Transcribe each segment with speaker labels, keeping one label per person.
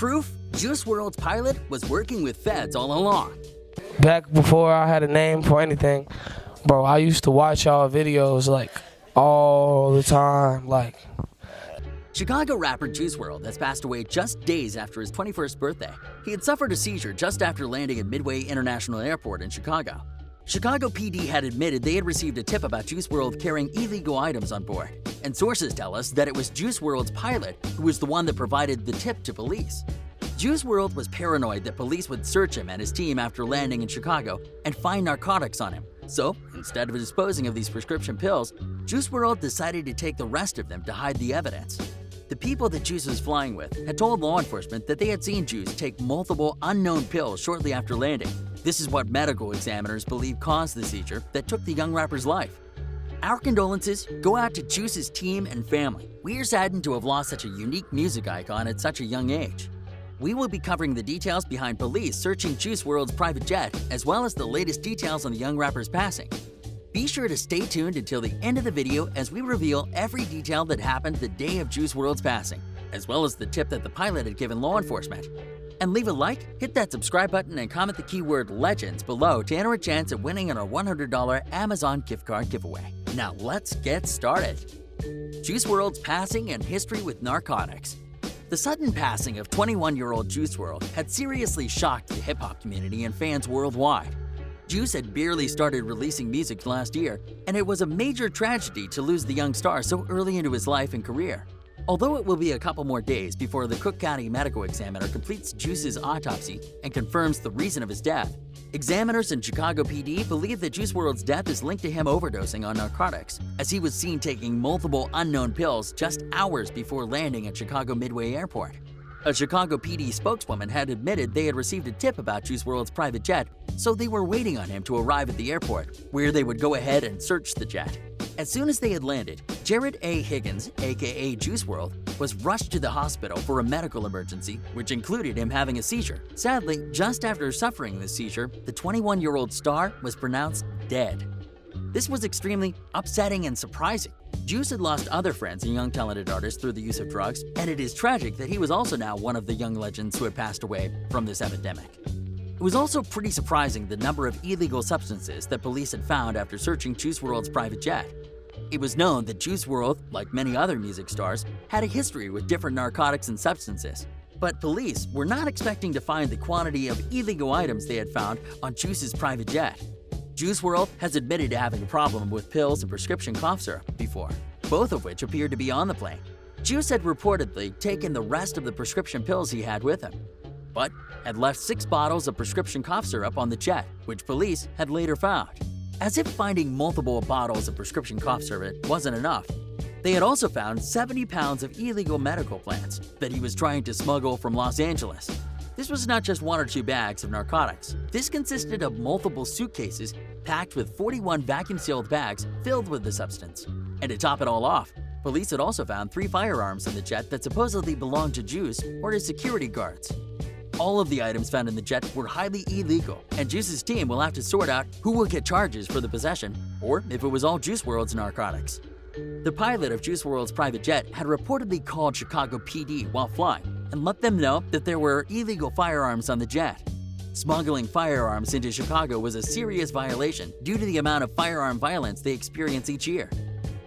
Speaker 1: Proof? Juice WRLD's pilot was working with feds all along.
Speaker 2: Back before I had a name for anything, bro, I used to watch y'all videos like all the time, like.
Speaker 1: Chicago rapper Juice WRLD has passed away just days after his 21st birthday. He had suffered a seizure just after landing at Midway International Airport in Chicago. Chicago PD had admitted they had received a tip about Juice WRLD carrying illegal items on board, and sources tell us that it was Juice WRLD's pilot who was the one that provided the tip to police. Juice WRLD was paranoid that police would search him and his team after landing in Chicago and find narcotics on him. So, instead of disposing of these prescription pills, Juice WRLD decided to take the rest of them to hide the evidence. The people that Juice was flying with had told law enforcement that they had seen Juice take multiple unknown pills shortly after landing. This is what medical examiners believe caused the seizure that took the young rapper's life. Our condolences go out to Juice's team and family. We are saddened to have lost such a unique music icon at such a young age. We will be covering the details behind police searching Juice WRLD's private jet, as well as the latest details on the young rapper's passing. Be sure to stay tuned until the end of the video as we reveal every detail that happened the day of Juice WRLD's passing, as well as the tip that the pilot had given law enforcement. And leave a like, hit that subscribe button, and comment the keyword LEGENDS below to enter a chance at winning on our $100 Amazon gift card giveaway. Now let's get started. Juice WRLD's passing and history with narcotics. The sudden passing of 21-year-old Juice WRLD had seriously shocked the hip-hop community and fans worldwide. Juice had barely started releasing music last year, and it was a major tragedy to lose the young star so early into his life and career. Although it will be a couple more days before the Cook County medical examiner completes Juice's autopsy and confirms the reason of his death, examiners in Chicago PD believe that Juice WRLD's death is linked to him overdosing on narcotics, as he was seen taking multiple unknown pills just hours before landing at Chicago Midway Airport. A Chicago PD spokeswoman had admitted they had received a tip about Juice WRLD's private jet, so they were waiting on him to arrive at the airport, where they would go ahead and search the jet. As soon as they had landed, Jared A. Higgins, aka Juice WRLD, was rushed to the hospital for a medical emergency, which included him having a seizure. Sadly, just after suffering this seizure, the 21-year-old star was pronounced dead. This was extremely upsetting and surprising. Juice had lost other friends and young talented artists through the use of drugs, and it is tragic that he was also now one of the young legends who had passed away from this epidemic. It was also pretty surprising the number of illegal substances that police had found after searching Juice WRLD's private jet. It was known that Juice WRLD, like many other music stars, had a history with different narcotics and substances. But police were not expecting to find the quantity of illegal items they had found on Juice's private jet. Juice WRLD has admitted to having a problem with pills and prescription cough syrup before, both of which appeared to be on the plane. Juice had reportedly taken the rest of the prescription pills he had with him, but had left 6 bottles of prescription cough syrup on the jet, which police had later found. As if finding multiple bottles of prescription cough syrup wasn't enough, they had also found 70 pounds of illegal medical plants that he was trying to smuggle from Los Angeles. This was not just 1 or 2 bags of narcotics. This consisted of multiple suitcases packed with 41 vacuum-sealed bags filled with the substance. And to top it all off, police had also found 3 firearms in the jet that supposedly belonged to Juice or his security guards. All of the items found in the jet were highly illegal, and Juice's team will have to sort out who will get charges for the possession, or if it was all Juice WRLD's narcotics. The pilot of Juice WRLD's private jet had reportedly called Chicago PD while flying and let them know that there were illegal firearms on the jet. Smuggling firearms into Chicago was a serious violation due to the amount of firearm violence they experience each year.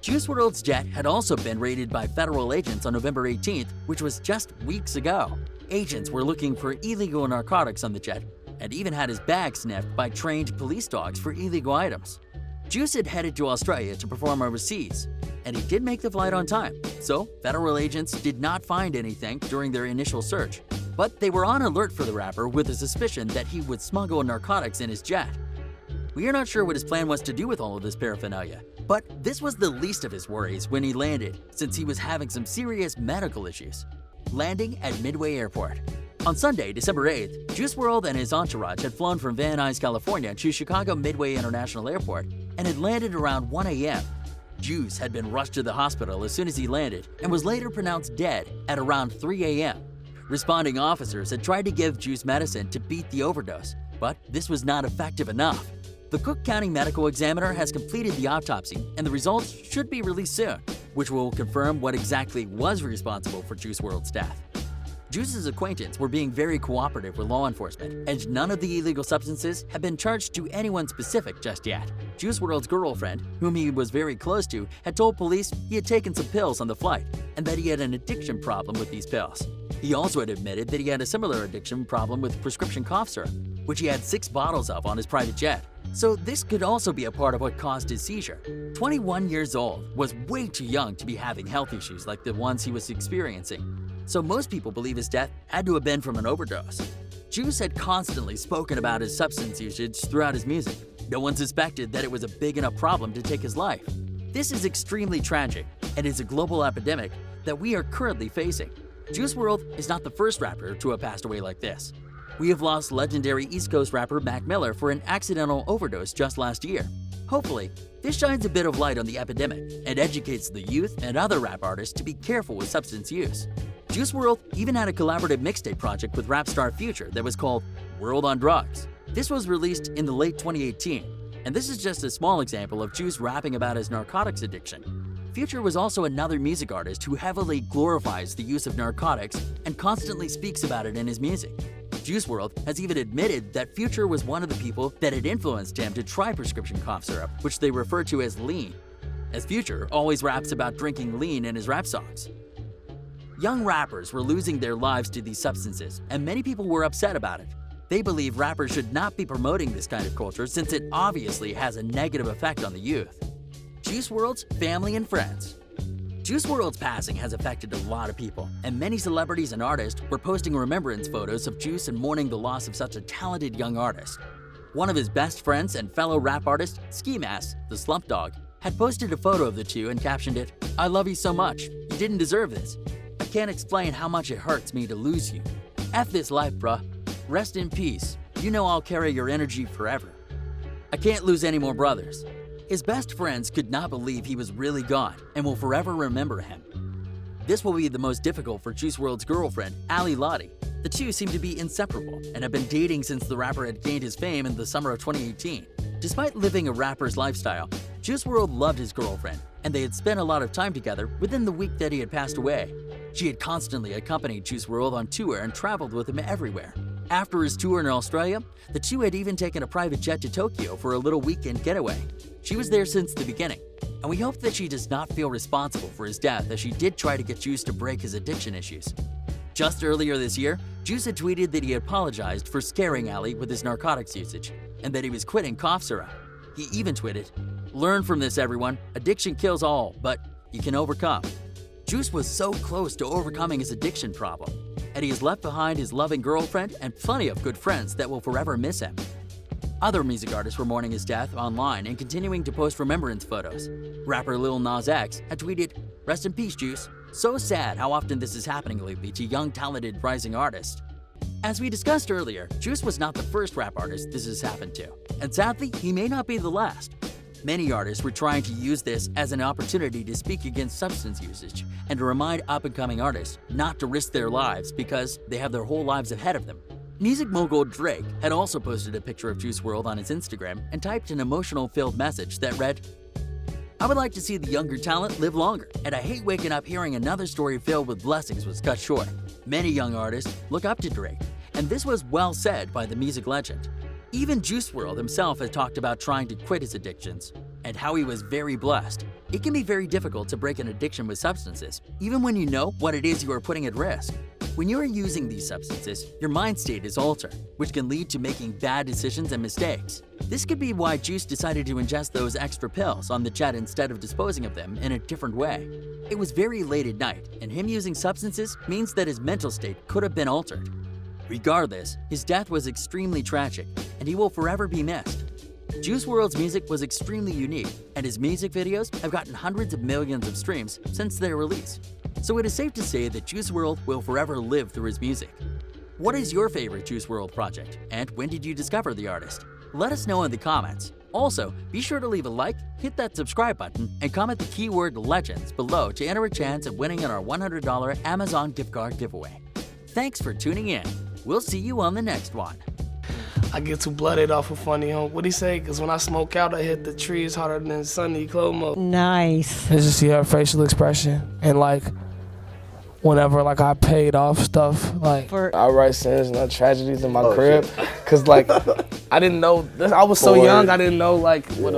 Speaker 1: Juice WRLD's jet had also been raided by federal agents on November 18th, which was just weeks ago. Agents were looking for illegal narcotics on the jet and even had his bag sniffed by trained police dogs for illegal items. Juice had headed to Australia to perform overseas, and he did make the flight on time, so federal agents did not find anything during their initial search. But they were on alert for the rapper with a suspicion that he would smuggle narcotics in his jet. We are not sure what his plan was to do with all of this paraphernalia, but this was the least of his worries when he landed, since he was having some serious medical issues. Landing at Midway Airport. On Sunday, December 8th, Juice WRLD and his entourage had flown from Van Nuys, California to Chicago Midway International Airport and had landed around 1 a.m. Juice had been rushed to the hospital as soon as he landed and was later pronounced dead at around 3 a.m. Responding officers had tried to give Juice medicine to beat the overdose, but this was not effective enough. The Cook County medical examiner has completed the autopsy, and the results should be released soon, which will confirm what exactly was responsible for Juice WRLD's death. Juice's acquaintance were being very cooperative with law enforcement, and none of the illegal substances had been charged to anyone specific just yet. Juice WRLD's girlfriend, whom he was very close to, had told police he had taken some pills on the flight and that he had an addiction problem with these pills. He also had admitted that he had a similar addiction problem with prescription cough syrup, which he had 6 bottles of on his private jet. So this could also be a part of what caused his seizure. 21 years old was way too young to be having health issues like the ones he was experiencing. So most people believe his death had to have been from an overdose. Juice had constantly spoken about his substance usage throughout his music. No one suspected that it was a big enough problem to take his life. This is extremely tragic and is a global epidemic that we are currently facing. Juice WRLD is not the first rapper to have passed away like this. We have lost legendary East Coast rapper Mac Miller for an accidental overdose just last year. Hopefully, this shines a bit of light on the epidemic and educates the youth and other rap artists to be careful with substance use. Juice WRLD even had a collaborative mixtape project with rap star Future that was called World on Drugs. This was released in the late 2018, and this is just a small example of Juice rapping about his narcotics addiction. Future was also another music artist who heavily glorifies the use of narcotics and constantly speaks about it in his music. Juice WRLD has even admitted that Future was one of the people that had influenced him to try prescription cough syrup, which they refer to as lean, as Future always raps about drinking lean in his rap songs. Young rappers were losing their lives to these substances, and many people were upset about it. They believe rappers should not be promoting this kind of culture since it obviously has a negative effect on the youth. Juice WRLD's family and friends. Juice WRLD's passing has affected a lot of people, and many celebrities and artists were posting remembrance photos of Juice and mourning the loss of such a talented young artist. One of his best friends and fellow rap artist, Ski Mask, the Slump Dog, had posted a photo of the two and captioned it, "I love you so much. You didn't deserve this. I can't explain how much it hurts me to lose you. F this life, bruh. Rest in peace. You know I'll carry your energy forever. I can't lose any more brothers." His best friends could not believe he was really gone and will forever remember him. This will be the most difficult for Juice WRLD's girlfriend, Ali Lottie. The two seem to be inseparable and have been dating since the rapper had gained his fame in the summer of 2018. Despite living a rapper's lifestyle, Juice WRLD loved his girlfriend, and they had spent a lot of time together within the week that he had passed away. She had constantly accompanied Juice WRLD on tour and traveled with him everywhere. After his tour in Australia, the two had even taken a private jet to Tokyo for a little weekend getaway. She was there since the beginning, and we hope that she does not feel responsible for his death, as she did try to get Juice to break his addiction issues. Just earlier this year, Juice had tweeted that he apologized for scaring Ali with his narcotics usage, and that he was quitting cough syrup. He even tweeted, "Learn from this, everyone. Addiction kills all, but you can overcome." Juice was so close to overcoming his addiction problem, and he has left behind his loving girlfriend and plenty of good friends that will forever miss him. Other music artists were mourning his death online and continuing to post remembrance photos. Rapper Lil Nas X had tweeted, "Rest in peace, Juice. So sad how often this is happening lately to young, talented, rising artists." As we discussed earlier, Juice was not the first rap artist this has happened to, and sadly, he may not be the last. Many artists were trying to use this as an opportunity to speak against substance usage and to remind up-and-coming artists not to risk their lives because they have their whole lives ahead of them. Music mogul Drake had also posted a picture of Juice WRLD on his Instagram and typed an emotional-filled message that read, "I would like to see the younger talent live longer, and I hate waking up hearing another story filled with blessings was cut short." Many young artists look up to Drake, and this was well said by the music legend. Even Juice WRLD himself has talked about trying to quit his addictions and how he was very blessed. It can be very difficult to break an addiction with substances, even when you know what it is you are putting at risk. When you are using these substances, your mind state is altered, which can lead to making bad decisions and mistakes. This could be why Juice decided to ingest those extra pills on the jet instead of disposing of them in a different way. It was very late at night, and him using substances means that his mental state could have been altered. Regardless, his death was extremely tragic, and he will forever be missed. Juice WRLD's music was extremely unique, and his music videos have gotten hundreds of millions of streams since their release. So it is safe to say that Juice WRLD will forever live through his music. What is your favorite Juice WRLD project, and when did you discover the artist? Let us know in the comments. Also, be sure to leave a like, hit that subscribe button, and comment the keyword LEGENDS below to enter a chance at winning our $100 Amazon gift card giveaway. Thanks for tuning in. We'll see you on the next one.
Speaker 2: I get too blooded off of funny, huh? What'd he say? Cause when I smoke out, I hit the trees harder than Sunny Clomo.
Speaker 3: Nice.
Speaker 2: It's just her facial expression and like whenever like I paid off stuff. Like I write sins, not tragedies in my crib, cause like I didn't know. I was so young, I didn't know like what.